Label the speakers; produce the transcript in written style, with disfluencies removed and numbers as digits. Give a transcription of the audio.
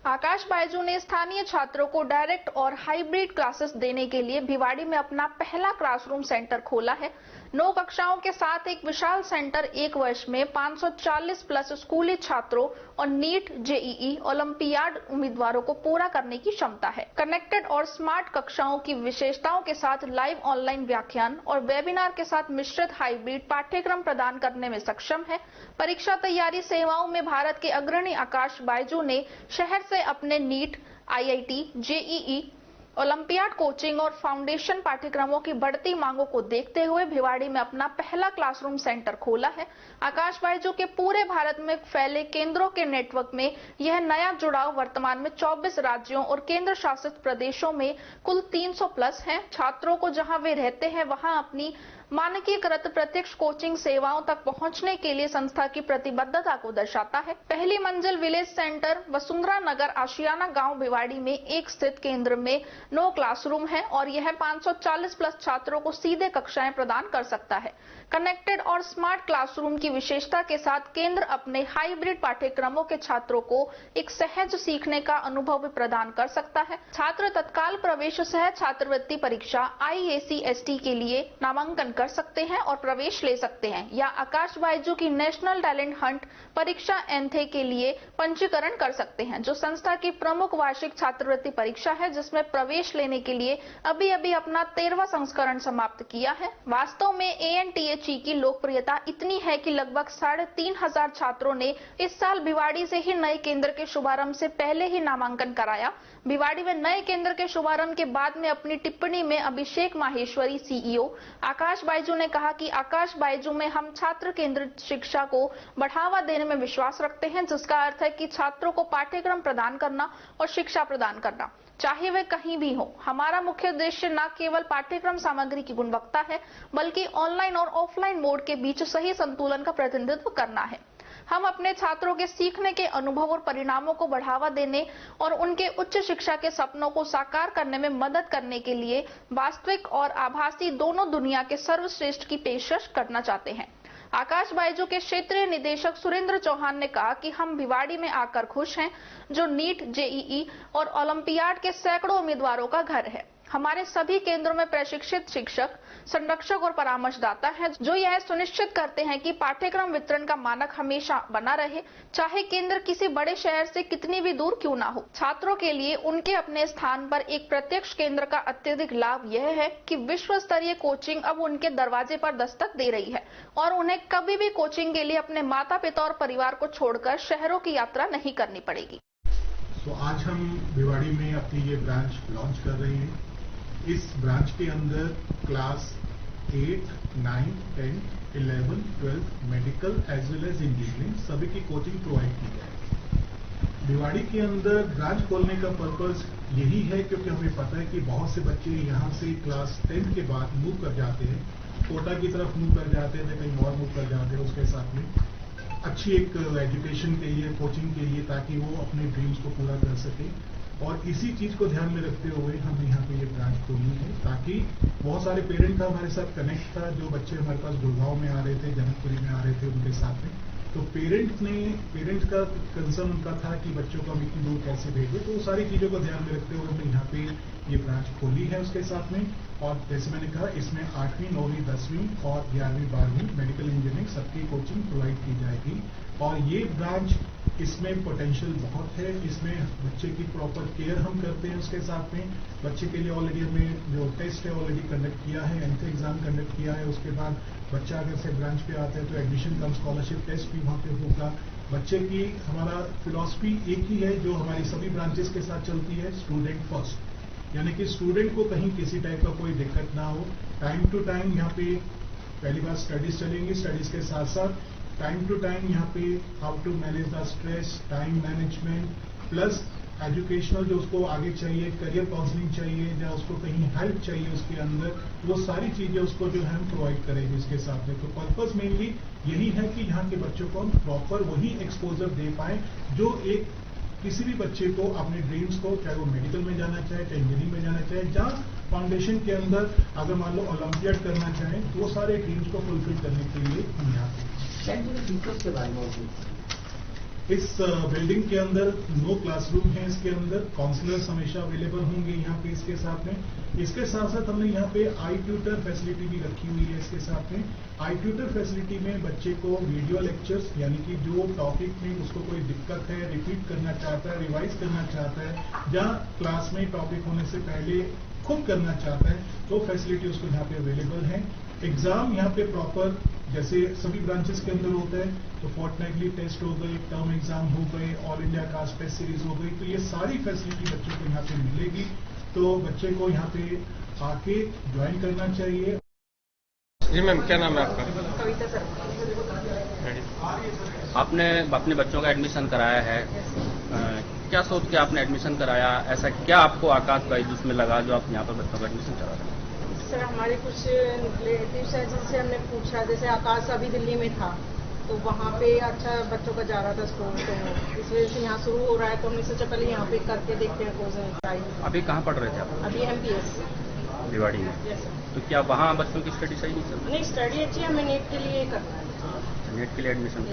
Speaker 1: आकाश बायजू ने स्थानीय छात्रों को डायरेक्ट और हाइब्रिड क्लासेस देने के लिए भिवाड़ी में अपना पहला क्लासरूम सेंटर खोला है। 9 कक्षाओं के साथ एक विशाल सेंटर एक वर्ष में 540 प्लस स्कूली छात्रों और नीट, जेईई, ओलंपियाड उम्मीदवारों को पूरा करने की क्षमता है। कनेक्टेड और स्मार्ट कक्षाओं की विशेषताओं के साथ लाइव ऑनलाइन व्याख्यान और वेबिनार के साथ मिश्रित हाइब्रिड पाठ्यक्रम प्रदान करने में सक्षम है। परीक्षा तैयारी सेवाओं में भारत के अग्रणी आकाश बायजू ने शहर से अपने NEET, IIT, JEE, olympiad coaching और फाउंडेशन पाठ्यक्रमों की बढ़ती मांगों को देखते हुए भिवाड़ी में अपना पहला क्लासरूम सेंटर खोला है। आकाश बायजू के पूरे भारत में फैले केंद्रों के नेटवर्क में यह नया जुड़ाव वर्तमान में 24 राज्यों और केंद्र शासित प्रदेशों में कुल 300 प्लस है। छात्रों को जहां वे रहते हैं वहां अपनी मानकीकृत प्रत्यक्ष कोचिंग सेवाओं तक पहुंचने के लिए संस्था की प्रतिबद्धता को दर्शाता है। पहली मंजिल विलेज सेंटर वसुंधरा नगर आशियाना गांव भिवाड़ी में एक स्थित केंद्र में 9 क्लासरूम है और यह 540 प्लस छात्रों को सीधे कक्षाएं प्रदान कर सकता है। कनेक्टेड और स्मार्ट क्लासरूम की विशेषता के साथ केंद्र अपने हाइब्रिड पाठ्यक्रमों के छात्रों को एक सहज सीखने का अनुभव भी प्रदान कर सकता है। छात्र तत्काल प्रवेश सह छात्रवृत्ति परीक्षा IACST के लिए नामांकन कर सकते हैं और प्रवेश ले सकते हैं या आकाश बायजू की नेशनल टैलेंट हंट परीक्षा एंथे के लिए पंजीकरण कर सकते हैं, जो संस्था की प्रमुख वार्षिक छात्रवृत्ति परीक्षा है, जिसमें प्रवेश लेने के लिए अभी अपना 13वां संस्करण समाप्त किया है। वास्तव में ANTHE की लोकप्रियता इतनी है कि लगभग 3,500 छात्रों ने इस साल भिवाड़ी से ही नए केंद्र के शुभारंभ से पहले ही नामांकन कराया। भिवाड़ी में नए केंद्र के शुभारंभ के बाद में अपनी टिप्पणी में अभिषेक माहेश्वरी CEO आकाश बायजू ने कहा कि आकाश बायजू में हम छात्र केंद्रित शिक्षा को बढ़ावा देने में विश्वास रखते हैं, जिसका अर्थ है कि छात्रों को पाठ्यक्रम प्रदान करना और शिक्षा प्रदान करना, चाहे वे कहीं भी हो। हमारा मुख्य उद्देश्य न केवल पाठ्यक्रम सामग्री की गुणवत्ता है, बल्कि ऑनलाइन और ऑफलाइन मोड के बीच सही संतुलन का प्रतिनिधित्व करना है। हम अपने छात्रों के सीखने के अनुभव और परिणामों को बढ़ावा देने और उनके उच्च शिक्षा के सपनों को साकार करने में मदद करने के लिए वास्तविक और आभासी दोनों दुनिया के सर्वश्रेष्ठ की पेशकश करना चाहते हैं। आकाश बायजू के क्षेत्रीय निदेशक सुरेंद्र चौहान ने कहा कि हम भिवाड़ी में आकर खुश हैं, जो नीट, जेईई और ओलंपियाड के सैकड़ों उम्मीदवारों का घर है। हमारे सभी केंद्रों में प्रशिक्षित शिक्षक, संरक्षक और परामर्शदाता हैं, जो यह सुनिश्चित करते हैं कि पाठ्यक्रम वितरण का मानक हमेशा बना रहे, चाहे केंद्र किसी बड़े शहर से कितनी भी दूर क्यों ना हो। छात्रों के लिए उनके अपने स्थान पर एक प्रत्यक्ष केंद्र का अत्यधिक लाभ यह है कि विश्व स्तरीय कोचिंग अब उनके दरवाजे पर दस्तक दे रही है और उन्हें कभी भी कोचिंग के लिए अपने माता पिता और परिवार को छोड़कर शहरों की यात्रा नहीं करनी पड़ेगी।
Speaker 2: तो आज हम भिवाड़ी में अपनी ये ब्रांच लॉन्च कर रहे हैं। इस ब्रांच के अंदर class 8, 9, 10, 11, 12 medical as well as engineering सभी की कोचिंग प्रोवाइड की जाएगी। भिवाड़ी के अंदर ब्रांच खोलने का पर्पस यही है क्योंकि हमें पता है कि बहुत से बच्चे यहाँ से क्लास 10 के बाद मूव कर जाते हैं, कोटा की तरफ मूव कर जाते हैं, कहीं और मूव कर जाते हैं, उसके साथ में अच्छी एक एजुकेशन के लिए, कोचिंग के लिए, ताकि वो अपने ड्रीम्स को पूरा कर सके। और इसी चीज को ध्यान में रखते हुए हमने यहाँ पे ये ब्रांच खोली है, ताकि बहुत सारे पेरेंट का हमारे साथ कनेक्ट था। जो बच्चे हमारे पास गुड़गांव में आ रहे थे, जनकपुरी में आ रहे थे, उनके साथ में तो पेरेंट का कंसर्न उनका था कि बच्चों को हम इतनी दूर कैसे भेजें। तो सारी चीजों को ध्यान में रखते हुए हमने यहाँ पे ये ब्रांच खोली है उसके साथ में। और जैसे मैंने कहा, इसमें 8वीं, 9वीं, 10वीं और 11वीं, 12वीं मेडिकल इंजीनियरिंग सबकी कोचिंग प्रोवाइड की जाएगी। और ये ब्रांच, इसमें पोटेंशियल बहुत है। इसमें बच्चे की प्रॉपर केयर हम करते हैं। उसके साथ में बच्चे के लिए ऑलरेडी हमने जो टेस्ट है ऑलरेडी कंडक्ट किया है, एंट्री एग्जाम कंडक्ट किया है। उसके बाद बच्चा अगर से ब्रांच पे आता है तो एडमिशन कम स्कॉलरशिप टेस्ट भी वहाँ पे होगा। बच्चे की हमारा फिलॉसफी एक ही है जो हमारी सभी ब्रांचेस के साथ चलती है, स्टूडेंट फर्स्ट, यानी कि स्टूडेंट को कहीं किसी टाइप का कोई दिक्कत ना हो। टाइम टू टाइम यहाँ पे पहली बार स्टडीज चलेंगी, स्टडीज के साथ साथ टाइम टू टाइम यहाँ पे how to manage the stress, time management plus educational जो उसको आगे चाहिए, करियर काउंसलिंग चाहिए, या उसको कहीं हेल्प चाहिए उसके अंदर, वो सारी चीजें उसको जो है हम प्रोवाइड करेंगे इसके साथ में। तो पर्पस मेनली यही है कि यहाँ के बच्चों को हम प्रॉपर वही एक्सपोजर दे पाए जो एक किसी भी बच्चे को अपने ड्रीम्स को, चाहे वो मेडिकल में जाना चाहे, चाहे इंजीनियरिंग में जाना चाहे, जहाँ फाउंडेशन के अंदर अगर मान लो ओलंपियाड करना चाहें, तो वो सारे ड्रीम्स को फुलफिल करने के लिए हम यहाँ पे।
Speaker 3: फीचर्स के बारे में
Speaker 2: इस बिल्डिंग के अंदर 9 क्लासरूम है। इसके अंदर काउंसलर्स हमेशा अवेलेबल होंगे यहाँ पे। इसके साथ में इसके साथ साथ हमने यहाँ पे आई ट्यूटर फैसिलिटी भी रखी हुई है। इसके साथ में आई ट्यूटर फैसिलिटी में बच्चे को वीडियो लेक्चर्स यानी कि जो टॉपिक में उसको कोई दिक्कत है, रिपीट करना चाहता है, रिवाइज करना चाहता है, या क्लास में टॉपिक होने से पहले खुद करना चाहता है, तो फैसिलिटी उसको यहाँ पे अवेलेबल है। एग्जाम यहाँ पे प्रॉपर जैसे सभी ब्रांचेस के अंदर होता है, तो फोर्टनाइटली टेस्ट हो गए, टर्म एग्जाम हो गए, all India cast test series हो गई, तो ये सारी फैसिलिटी बच्चों को यहाँ पे मिलेगी। तो बच्चे को यहाँ पे आके ज्वाइन करना चाहिए।
Speaker 3: जी मैम, क्या नाम है आपका?
Speaker 4: कविता सर।
Speaker 3: आपने अपने बच्चों का एडमिशन कराया है, क्या सोच के आपने एडमिशन कराया? ऐसा क्या आपको आकाश भाई जिसमें लगा जो आप यहाँ पर बच्चों का एडमिशन करा रहे हैं?
Speaker 4: सर हमारे कुछ रिलेटिव्स हैं जिनसे हमने पूछा, जैसे आकाश अभी दिल्ली में था तो वहाँ पे अच्छा बच्चों का जा रहा था स्कूल, तो इस वजह से यहाँ शुरू हो रहा है तो हमने सोचा पहले यहाँ पे करके देखते हैं कोर्स।
Speaker 3: अभी कहाँ पढ़ रहे थे आप?
Speaker 4: अभी MPS
Speaker 3: भिवाड़ी में।
Speaker 4: Yes sir.
Speaker 3: तो क्या वहाँ बच्चों की स्टडी सही नहीं चल रही?
Speaker 4: नहीं, स्टडी अच्छी है, हमें नीट के लिए करना है।
Speaker 3: नेट के लिए एडमिशन